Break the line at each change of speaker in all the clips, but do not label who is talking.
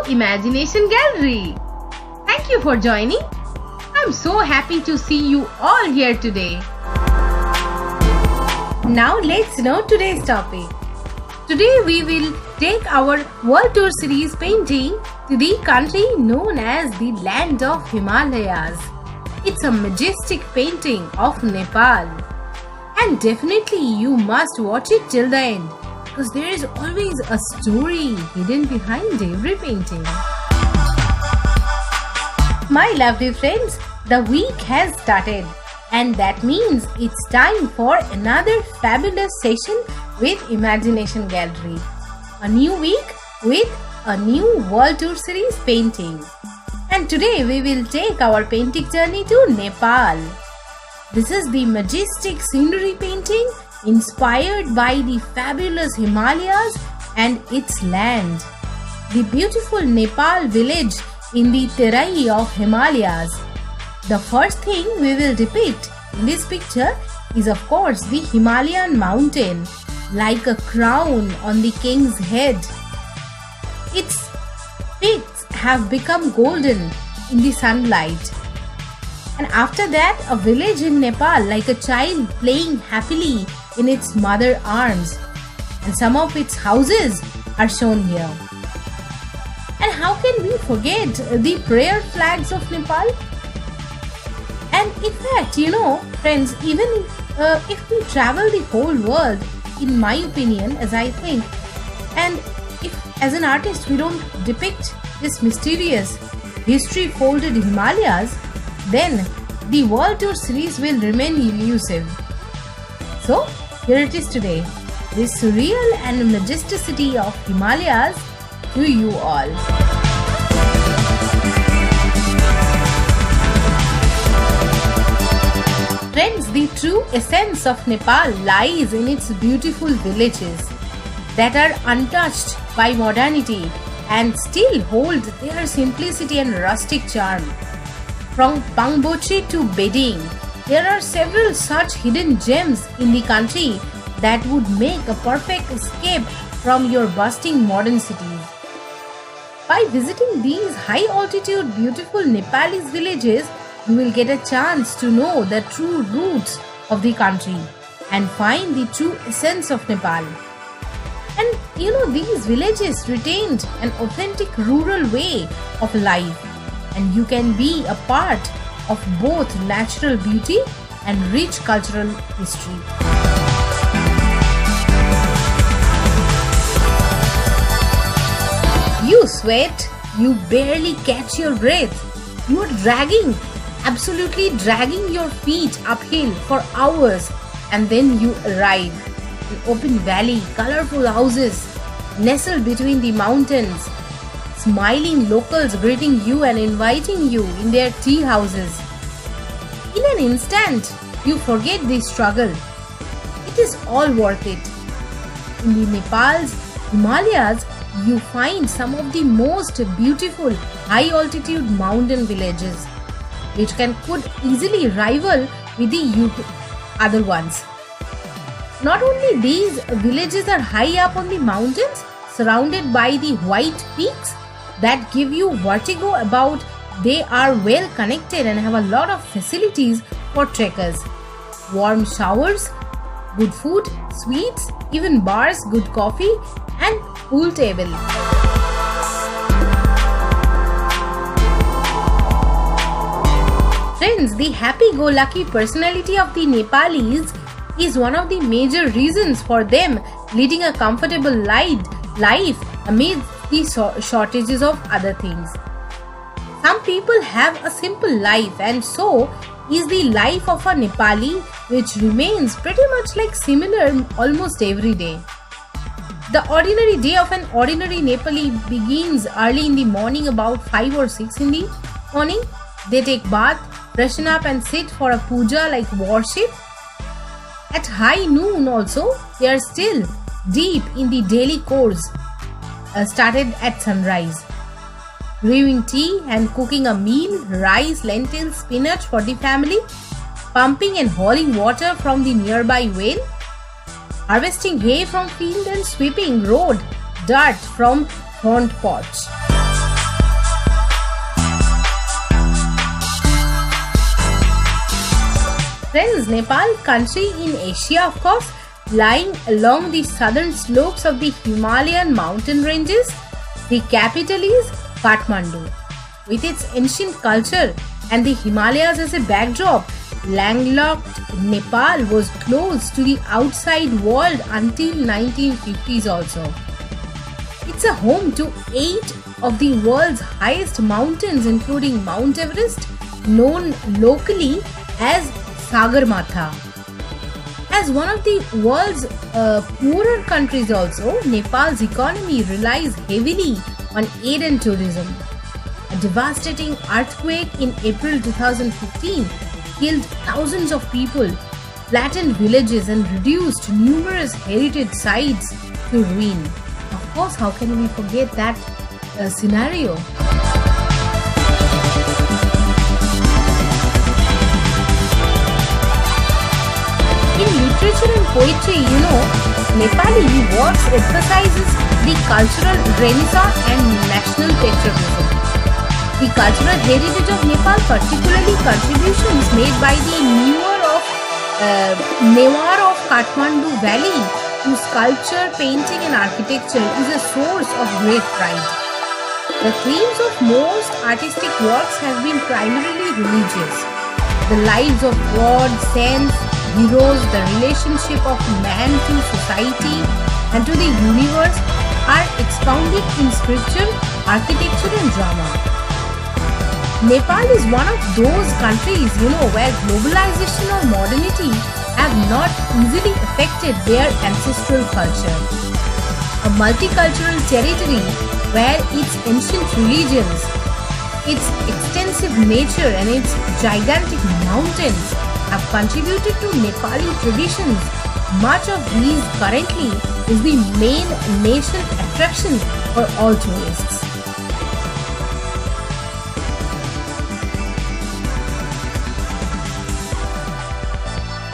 Imagination Gallery. Thank you for joining. I'm so happy to see you all here today. Now let's know today's topic. Today we will take our World Tour Series painting to the country known as the Land of Himalayas. It's a majestic painting of Nepal. And definitely you must watch it till the end, because there is always a story hidden behind every painting. My lovely friends, the week has started, and that means it's time for another fabulous session with Imagination Gallery. A new week with a new World Tour Series painting. And today we will take our painting journey to Nepal. This is the majestic scenery painting inspired by the fabulous Himalayas and its land. The beautiful Nepal village in the Terai of Himalayas. The first thing we will depict in this picture is of course the Himalayan mountain, like a crown on the king's head. Its peaks have become golden in the sunlight. And after that, a village in Nepal like a child playing happily in its mother's arms. And some of its houses are shown here. And how can we forget the prayer flags of Nepal? And in fact, friends, even if we travel the whole world, in my opinion, as I think, and if as an artist we don't depict this mysterious history-folded Himalayas, then the World Tour Series will remain elusive. So, here it is today, the surreal and majesticity of Himalayas to you all. Friends, the true essence of Nepal lies in its beautiful villages that are untouched by modernity and still hold their simplicity and rustic charm. From Pangboche to Bedding, there are several such hidden gems in the country that would make a perfect escape from your bustling modern cities. By visiting these high-altitude beautiful Nepalese villages, you will get a chance to know the true roots of the country and find the true essence of Nepal. And these villages retained an authentic rural way of life, and you can be a part of both natural beauty and rich cultural history. You sweat, you barely catch your breath, you are absolutely dragging your feet uphill for hours, and then you arrive. An open valley, colorful houses nestled between the mountains, smiling locals greeting you and inviting you in their tea houses. In an instant, you forget the struggle. It is all worth it. In the Nepal's Himalayas, you find some of the most beautiful high-altitude mountain villages, which could easily rival with the other ones. Not only these villages are high up on the mountains, surrounded by the white peaks that give you vertigo about, they are well connected and have a lot of facilities for trekkers. Warm showers, good food, sweets, even bars, good coffee, and pool table. Friends, the happy-go-lucky personality of the Nepalese is one of the major reasons for them leading a comfortable life amid the shortages of other things. Some people have a simple life, and so is the life of a Nepali, which remains pretty much like similar almost every day. The ordinary day of an ordinary Nepali begins early in the morning, about 5 or 6 in the morning. They take bath, freshen up and sit for a puja like worship. At high noon also, they are still deep in the daily chores started at sunrise. Brewing tea and cooking a meal, rice, lentils, spinach for the family, pumping and hauling water from the nearby well, harvesting hay from field and sweeping road dirt from front porch. Friends, Nepal, country in Asia, of course, lying along the southern slopes of the Himalayan mountain ranges. The capital is Kathmandu. With its ancient culture and the Himalayas as a backdrop, landlocked Nepal was closed to the outside world until 1950s also. It's a home to 8 of the world's highest mountains, including Mount Everest, known locally as Sagarmatha. As one of the world's poorer countries also, Nepal's economy relies heavily on aid and tourism. A devastating earthquake in April 2015 killed thousands of people, flattened villages and reduced numerous heritage sites to ruin. Of course, how can we forget that scenario? In literature and poetry, Nepali works emphasizes the cultural renaissance and national patriotism. The cultural heritage of Nepal, particularly contributions made by the Newar of Kathmandu Valley to sculpture, painting and architecture, is a source of great pride. The themes of most artistic works have been primarily religious. The lives of gods, saints, heroes, the relationship of man to society and to the universe are expounded in scripture, architecture and drama. Nepal is one of those countries, where globalization or modernity have not easily affected their ancestral culture. A multicultural territory where its ancient religions, its extensive nature and its gigantic mountains have contributed to Nepali traditions. Much of these currently is the main nation attraction for all tourists.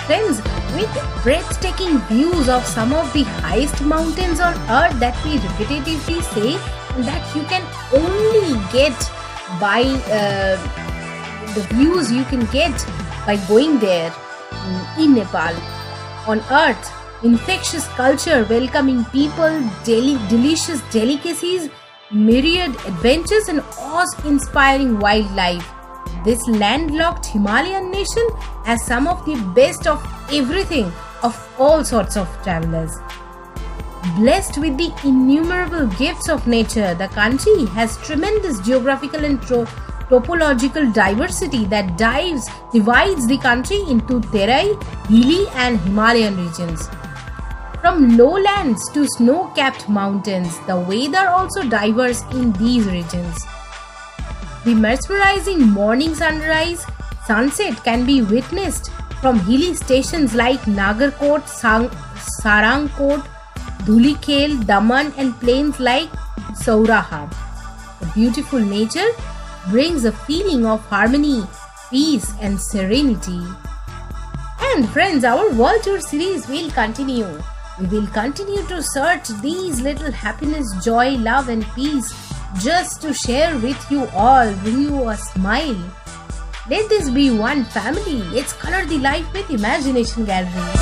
Friends, with breathtaking views of some of the highest mountains on earth that we repetitively say that you can only get by the views you can get by going there in Nepal. On earth, infectious culture, welcoming people, delicious delicacies, myriad adventures and awe-inspiring wildlife. This landlocked Himalayan nation has some of the best of everything of all sorts of travelers. Blessed with the innumerable gifts of nature, the country has tremendous geographical and topological diversity that divides the country into Terai, hilly and Himalayan regions. From lowlands to snow-capped mountains, the weather also diverse in these regions. The mesmerizing morning sunset can be witnessed from hilly stations like Nagarkot, Sarangkot, Dhulikhel, Daman and plains like Sauraha. The beautiful nature brings a feeling of harmony, peace and serenity. And friends, our world tour series will continue. We will continue to search these little happiness, joy, love and peace just to share with you all, bring you a smile. Let this be one family. Let's color the life with imagination galleries.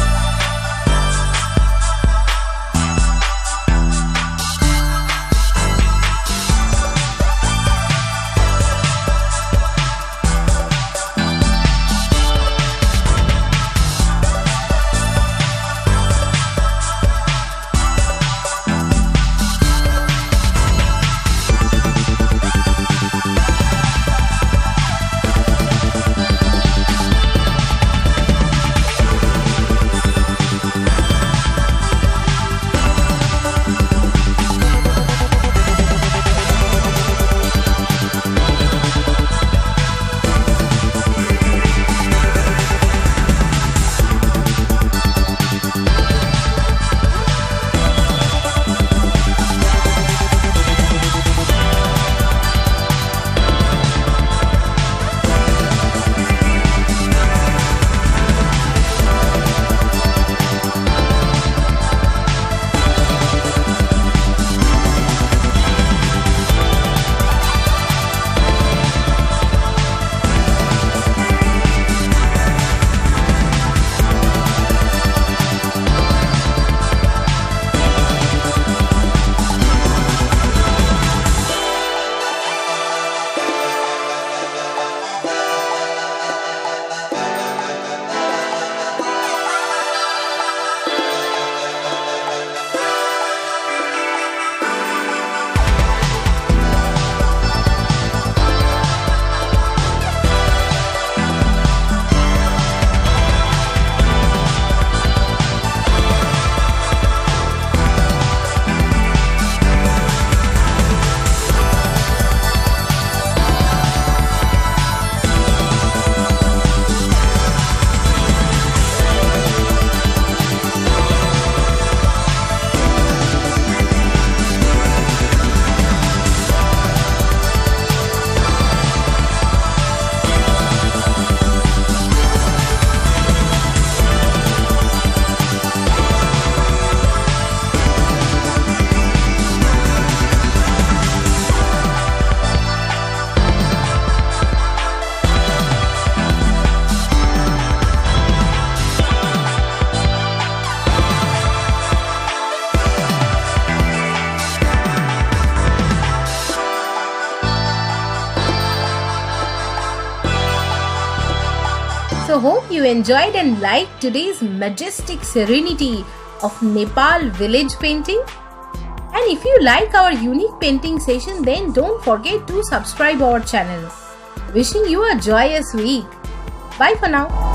So hope you enjoyed and liked today's majestic serenity of Nepal village painting. And if you like our unique painting session, then don't forget to subscribe our channel. Wishing you a joyous week. Bye for now.